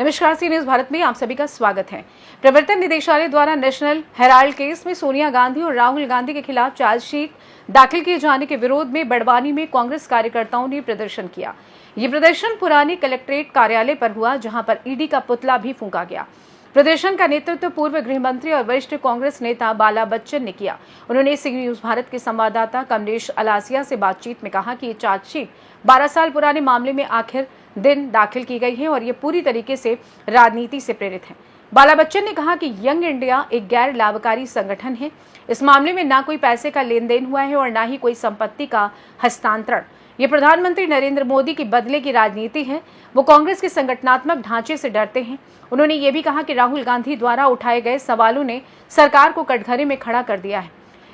नमस्कार, सी न्यूज भारत में आप सभी का स्वागत है। प्रवर्तन निदेशालय द्वारा नेशनल हेराल्ड केस में सोनिया गांधी और राहुल गांधी के खिलाफ चार्जशीट दाखिल किए जाने के विरोध में बड़वानी में कांग्रेस कार्यकर्ताओं ने प्रदर्शन किया। ये प्रदर्शन पुराने कलेक्ट्रेट कार्यालय पर हुआ, जहां पर ईडी का पुतला भी फूंका गया। प्रदर्शन का नेतृत्व पूर्व गृह मंत्री और वरिष्ठ कांग्रेस नेता बाला बच्चन ने किया। उन्होंने सी न्यूज भारत के संवाददाता कमलेश अलासिया से बातचीत में कहा कि ये चार्जशीट 12 साल पुराने मामले में आखिर दिन दाखिल की गई है और ये पूरी तरीके से राजनीति से प्रेरित है। बाला बच्चन ने कहा कि यंग इंडिया एक गैर लाभकारी संगठन है। इस मामले में ना कोई पैसे का लेन देन हुआ है और ना ही कोई संपत्ति का हस्तांतरण। ये प्रधानमंत्री नरेंद्र मोदी की बदले की राजनीति है। वो कांग्रेस के संगठनात्मक ढांचे से डरते हैं। उन्होंने ये भी कहा कि राहुल गांधी द्वारा उठाए गए सवालों ने सरकार को कटघरे में खड़ा कर दिया है,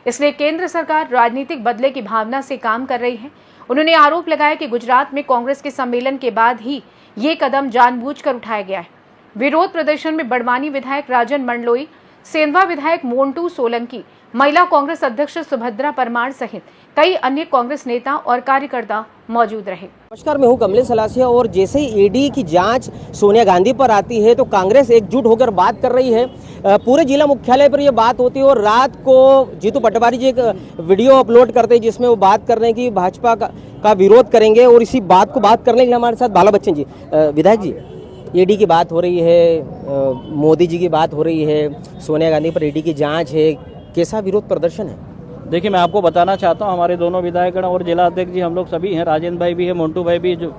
इसलिए केंद्र सरकार राजनीतिक बदले की भावना से काम कर रही है। उन्होंने आरोप लगाया कि गुजरात में कांग्रेस के सम्मेलन के बाद ही ये कदम जानबूझकर उठाया गया है। विरोध प्रदर्शन में बड़वानी विधायक राजन मंडलोई, सेंधवा विधायक मोंटू सोलंकी, महिला कांग्रेस अध्यक्ष सुभद्रा परमार सहित कई अन्य कांग्रेस नेता और कार्यकर्ता मौजूद रहे। नमस्कार, मैं हूं कमलेश अलासिया और जैसे ही ईडी की जांच सोनिया गांधी पर आती है तो कांग्रेस एकजुट होकर बात कर रही है। पूरे जिला मुख्यालय पर यह बात होती है और रात को जीतू पटवारी जी एक वीडियो अपलोड करते हैं जिसमें वो बात कर रहे हैं कि भाजपा का विरोध करेंगे। और इसी बात को बात करने के लिए हमारे साथ बाला बच्चन जी। विधायक जी, ईडी की बात हो रही है, मोदी जी की बात हो रही है, सोनिया गांधी पर ईडी की जांच है, कैसा विरोध प्रदर्शन है? देखिए, मैं आपको बताना चाहता हूँ, हमारे दोनों विधायकगण और जिला अध्यक्ष जी हम लोग सभी हैं, राजेंद्र भाई भी है, मोंटू भाई भी, जो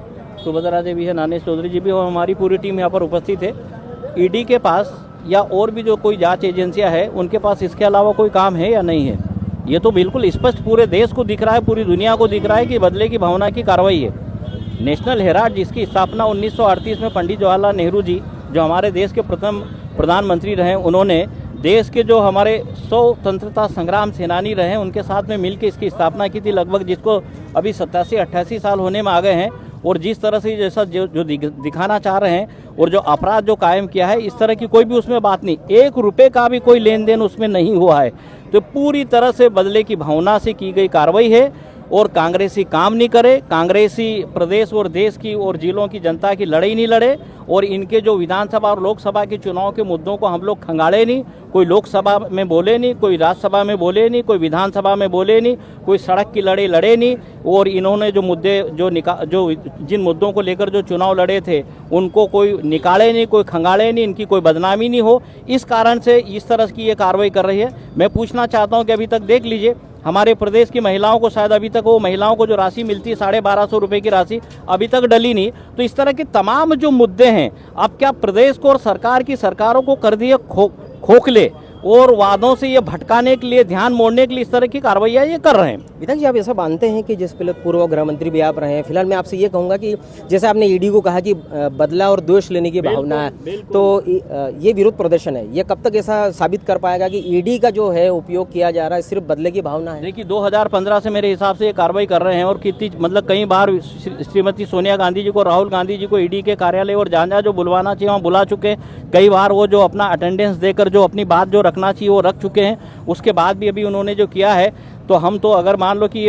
सुभद्रा जी भी है, नानेश चौधरी जी भी, और हमारी पूरी टीम यहाँ पर उपस्थित है। ईडी के पास या और भी जो कोई जांच एजेंसियां है उनके पास इसके अलावा कोई काम है या नहीं है, ये तो बिल्कुल स्पष्ट पूरे देश को दिख रहा है, पूरी दुनिया को दिख रहा है कि बदले की भावना की कार्रवाई है। नेशनल हेराल्ड जिसकी स्थापना 1938 में पंडित जवाहरलाल नेहरू जी, जो हमारे देश के प्रथम प्रधानमंत्री रहे, उन्होंने देश के जो हमारे स्वतंत्रता संग्राम सेनानी रहे उनके साथ में मिलकर इसकी स्थापना की थी, लगभग जिसको अभी 87-88 साल होने में आ गए हैं। और जिस तरह से जैसा जो दिखाना चाह रहे हैं और जो अपराध जो कायम किया है, इस तरह की कोई भी उसमें बात नहीं, 1 रुपये का भी कोई लेन देन उसमें नहीं हुआ है। तो पूरी तरह से बदले की भावना से की गई कार्रवाई है और कांग्रेसी काम नहीं करे, कांग्रेसी प्रदेश और देश की और जिलों की जनता की लड़ाई नहीं लड़े और इनके जो विधानसभा और लोकसभा के चुनाव के मुद्दों को हम लोग खंगाले नहीं। कोई लोकसभा में बोले नहीं, कोई राज्यसभा में बोले नहीं, कोई विधानसभा में बोले नहीं, कोई सड़क की लड़ाई लड़े नहीं। और इन्होंने जो मुद्दे जो जिन मुद्दों को लेकर जो चुनाव लड़े थे उनको कोई निकाले नहीं, कोई खंगाले नहीं, इनकी कोई बदनामी नहीं हो, इस कारण से इस तरह की ये कार्रवाई कर रही है। मैं पूछना चाहता हूँ कि अभी तक देख लीजिए, हमारे प्रदेश की महिलाओं को शायद अभी तक वो महिलाओं को जो राशि मिलती है 1250 रुपये की राशि अभी तक डली नहीं। तो इस तरह के तमाम जो मुद्दे हैं, अब क्या प्रदेश को और सरकारों को कर दिए खोखले और वादों से ये भटकाने के लिए, ध्यान मोड़ने के लिए इस तरह की कार्रवाइयाँ ये कर रहे हैं। विधायक जी, आप ऐसा मानते हैं कि जिस पहले पूर्व गृह मंत्री भी आप रहे हैं, फिलहाल मैं आपसे ये कहूँगा कि जैसे आपने ईडी को कहा कि बदला और दोष लेने की भावना है, तो ये विरोध प्रदर्शन है, ये कब तक ऐसा साबित कर पाएगा कि ईडी का जो है उपयोग किया जा रहा है सिर्फ बदले की भावना है? देखिए, 2015 से मेरे हिसाब से ये कार्रवाई कर रहे हैं और कितनी मतलब कई बार श्रीमती सोनिया गांधी जी को, राहुल गांधी जी को ईडी के कार्यालय और जहाँ जो बुलवाना चाहिए वहाँ बुला चुके हैं। कई बार वो जो अपना अटेंडेंस देकर जो अपनी बात जो रखना चाहिए वो रख चुके हैं। उसके बाद भी अभी उन्होंने जो किया है, तो हम तो अगर मान लो कि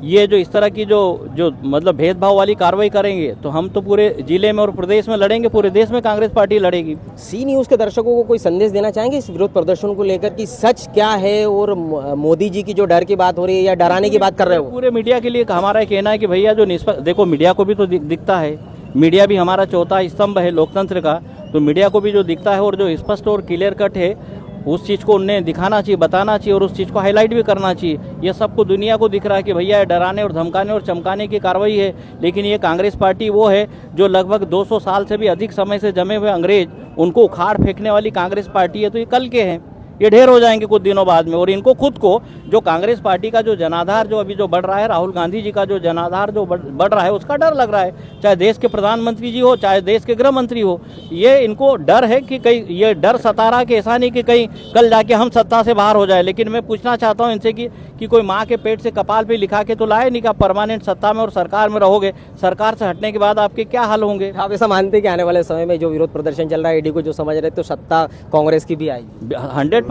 ये जो इस तरह की जो मतलब भेदभाव वाली कार्रवाई करेंगे तो हम तो पूरे जिले में और प्रदेश में लड़ेंगे, पूरे देश में कांग्रेस पार्टी लड़ेगी। सी न्यूज़ के दर्शकों को कोई संदेश देना चाहेंगे इस विरोध प्रदर्शन को लेकर कि सच क्या है और मोदी जी की जो डर की बात हो रही है या डराने की बात कर रहे हो? पूरे मीडिया के लिए हमारा कहना है कि भैया जो देखो, मीडिया को भी तो दिखता है, मीडिया भी हमारा चौथा स्तंभ है लोकतंत्र का, तो मीडिया को भी जो दिखता है और जो स्पष्ट और क्लियर कट है उस चीज़ को उन्हें दिखाना चाहिए, बताना चाहिए और उस चीज़ को हाईलाइट भी करना चाहिए। ये सबको दुनिया को दिख रहा है कि भैया डराने और धमकाने और चमकाने की कार्रवाई है। लेकिन ये कांग्रेस पार्टी वो है जो लगभग 200 साल से भी अधिक समय से जमे हुए अंग्रेज उनको उखाड़ फेंकने वाली कांग्रेस पार्टी है। तो ये कल के हैं, ये ढेर हो जाएंगे कुछ दिनों बाद में। और इनको खुद को जो कांग्रेस पार्टी का जो जनाधार जो अभी जो बढ़ रहा है, राहुल गांधी जी का जो जनाधार जो बढ़ रहा है, उसका डर लग रहा है। चाहे देश के प्रधानमंत्री जी हो, चाहे देश के गृह मंत्री हो, ये इनको डर है कि कहीं ये डर सता रहा कि ऐसा नहीं कि कहीं कल जाके हम सत्ता से बाहर हो जाए। लेकिन मैं पूछना चाहता हूँ इनसे कि कोई माँ के पेट से कपाल पे लिखा के तो लाए नहीं कि आप परमानेंट सत्ता में और सरकार में रहोगे, सरकार से हटने के बाद आपके क्या हाल होंगे? आप ऐसा मानते हैं कि आने वाले समय में जो विरोध प्रदर्शन चल रहा है ईडी को जो समझ रहे तो सत्ता कांग्रेस की भी आएगी? 100%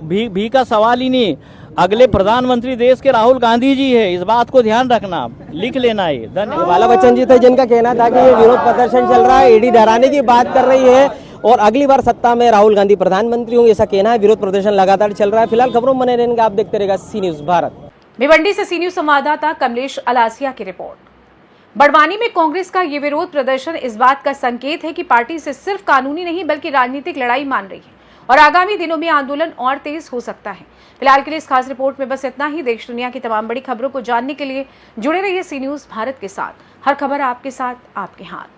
भी का सवाल ही नहीं। अगले प्रधानमंत्री देश के राहुल गांधी जी है, इस बात को ध्यान रखना, लिख लेना है। धन्यवाद। बाला बच्चन जी थे जिनका कहना था कि ये विरोध प्रदर्शन चल रहा है, ईडी डराने की बात कर रही है और अगली बार सत्ता में राहुल गांधी प्रधानमंत्री होंगे, ऐसा कहना है। विरोध प्रदर्शन लगातार चल रहा है। फिलहाल खबरों में बने रहेंगे, आप देखते रहेगा सी न्यूज भारत। भिवंडी से सी न्यूज संवाददाता कमलेश अलासिया की रिपोर्ट। बड़वानी में कांग्रेस का ये विरोध प्रदर्शन इस बात का संकेत है कि पार्टी से सिर्फ कानूनी नहीं बल्कि राजनीतिक लड़ाई मान रही है और आगामी दिनों में आंदोलन और तेज हो सकता है। फिलहाल के लिए इस खास रिपोर्ट में बस इतना ही। देश दुनिया की तमाम बड़ी खबरों को जानने के लिए जुड़े रहिए सी न्यूज भारत के साथ। हर खबर आपके साथ, आपके हाथ।